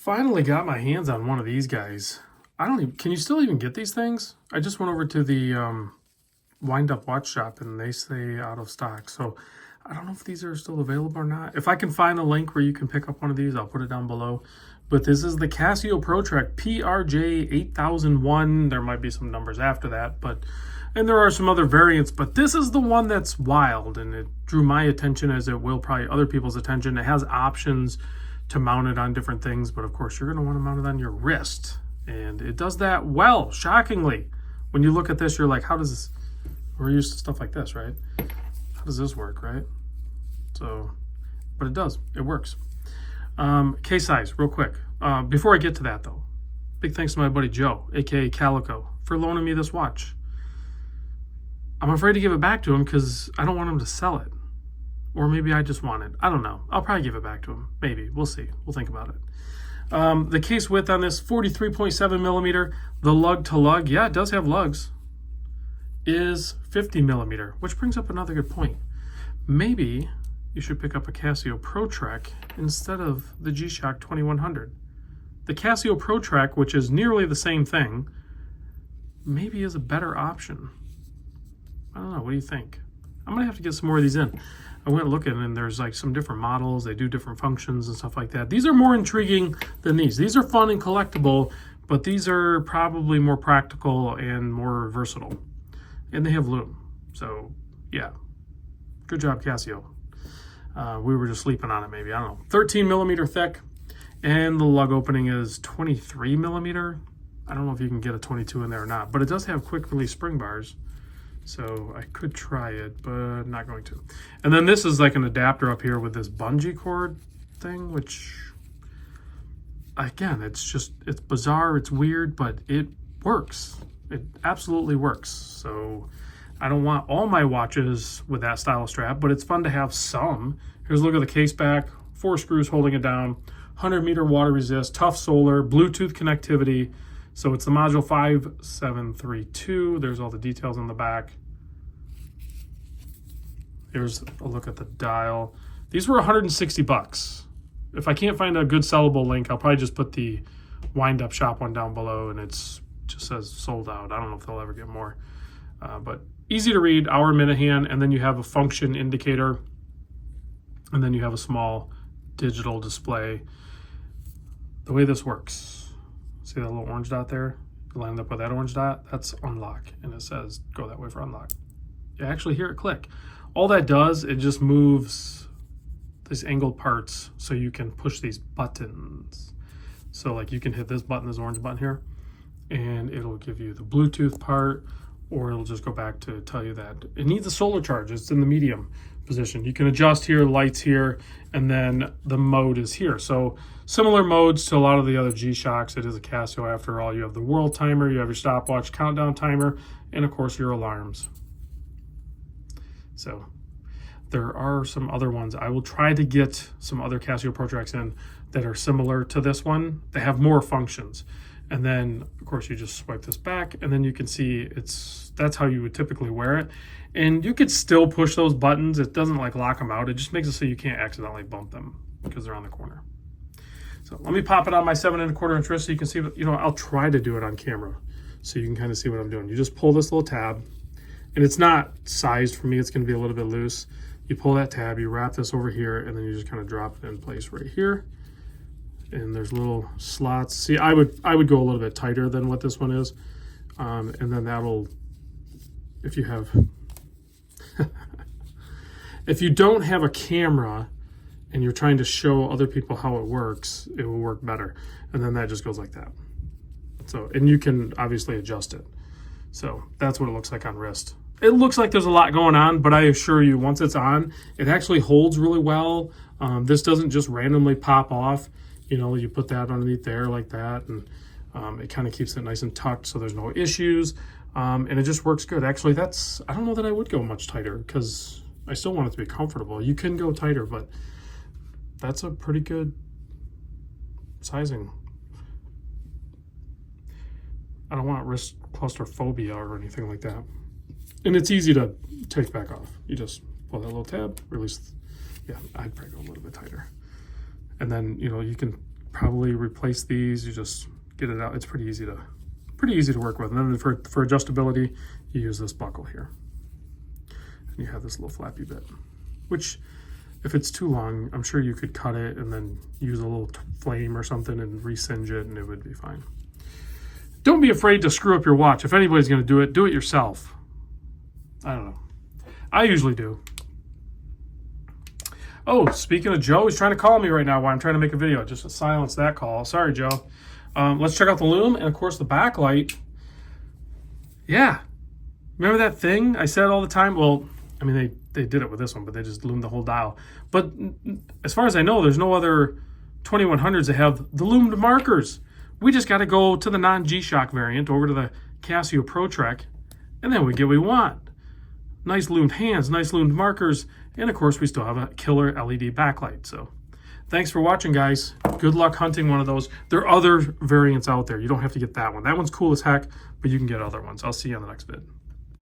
finally got my hands on one of these guys. Can you still even get these things? I just went over to the Wind Up Watch Shop and they say out of stock. So I don't know if these are still available or not. If I can find a link where you can pick up one of these, I'll put it down below. But this is the Casio ProTrack PRJ-8001. There might be some numbers after that, and there are some other variants, but this is the one that's wild, and it drew my attention, as it will probably other people's attention. It has options to mount it on different things, but of course you're going to want to mount it on your wrist, and it does that well, shockingly. When you look at this, you're like, how does this, we're used to stuff like this, right? How does this work, right? So, but it does, it works. Case size, real quick. Before I get to that though, big thanks to my buddy Joe, aka Calico, for loaning me this watch. I'm afraid to give it back to him because I don't want him to sell it. Or maybe I just want it. I don't know. I'll probably give it back to him. Maybe. We'll see. We'll think about it. The case width on this, 43.7 millimeter. The lug to lug, yeah, it does have lugs, is 50 millimeter, which brings up another good point. Maybe you should pick up a Casio ProTrack instead of the G-Shock 2100. The Casio ProTrack, which is nearly the same thing, maybe is a better option. I don't know, what do you think? I'm gonna have to get some more of these in. I went looking and there's like some different models, they do different functions and stuff like that. These are more intriguing than these. These are fun and collectible, but these are probably more practical and more versatile. And they have lume, so yeah. Good job, Casio. We were just sleeping on it maybe, I don't know. 13 millimeter thick, and the lug opening is 23 millimeter. I don't know if you can get a 22 in there or not, but it does have quick release spring bars. So I could try it, but not going to. And then this is like an adapter up here with this bungee cord thing, which, again, it's bizarre, it's weird, but it works. It absolutely works. So I don't want all my watches with that style of strap, but it's fun to have some. Here's a look at the case back, 4 screws holding it down, 100 meter water resist, tough solar, Bluetooth connectivity. So it's the module 5732. There's all the details on the back. Here's a look at the dial. These were 160 bucks. If I can't find a good sellable link, I'll probably just put the Wind Up Shop one down below, and it's just says sold out. I don't know if they'll ever get more. But easy to read, hour, minute hand, and then you have a function indicator, and then you have a small digital display. The way this works, see that little orange dot there? You line up with that orange dot, that's unlock, and it says go that way for unlock. You actually hear it click. All that does, it just moves these angled parts so you can push these buttons. So like you can hit this button, this orange button here, and it'll give you the Bluetooth part, or it'll just go back to tell you that it needs a solar charge. It's in the medium position. You can adjust here, lights here, and then the mode is here. So similar modes to a lot of the other G-Shocks. It is a Casio after all. You have the world timer, you have your stopwatch countdown timer, and of course your alarms. So there are some other ones. I will try to get some other Casio ProTracks in that are similar to this one. They have more functions. And then of course you just swipe this back, and then you can see that's how you would typically wear it. And you could still push those buttons. It doesn't like lock them out. It just makes it so you can't accidentally bump them because they're on the corner. So let me pop it on my 7 1/4 inch wrist so you can see, I'll try to do it on camera so you can kind of see what I'm doing. You just pull this little tab, and it's not sized for me. It's going to be a little bit loose. You pull that tab, you wrap this over here, and then you just kind of drop it in place right here. And there's little slots. See, I would go a little bit tighter than what this one is. And then that'll, if you have, if you don't have a camera and you're trying to show other people how it works, it will work better. And then that just goes like that. So, and you can obviously adjust it. So that's what it looks like on wrist. It looks like there's a lot going on, but I assure you, once it's on, it actually holds really well. This doesn't just randomly pop off. You put that underneath there like that, and it kind of keeps it nice and tucked so there's no issues. And it just works good. Actually, I don't know that I would go much tighter because I still want it to be comfortable. You can go tighter, but that's a pretty good sizing. I don't want wrist claustrophobia or anything like that. And it's easy to take back off. You just pull that little tab, release. Yeah, I'd probably go a little bit tighter. And then, you can probably replace these. You just get it out. It's pretty easy to work with. And then for adjustability, you use this buckle here. And you have this little flappy bit, which if it's too long, I'm sure you could cut it and then use a little flame or something and re-singe it, and it would be fine. Don't be afraid to screw up your watch. If anybody's going to do it yourself. I don't know. I usually do. Oh, speaking of Joe, he's trying to call me right now while I'm trying to make a video. Just to silence that call. Sorry, Joe. Let's check out the loom and, of course, the backlight. Yeah. Remember that thing I said all the time? Well, I mean, they did it with this one, but they just loomed the whole dial. But as far as I know, there's no other 2100s that have the loomed markers. We just got to go to the non-G-Shock variant, over to the Casio Pro Trek, and then we get what we want. Nice loomed hands, nice loomed markers, and of course we still have a killer LED backlight. So thanks for watching, guys. Good luck hunting one of those. There are other variants out there. You don't have to get that one. That one's cool as heck, but you can get other ones. I'll see you on the next vid.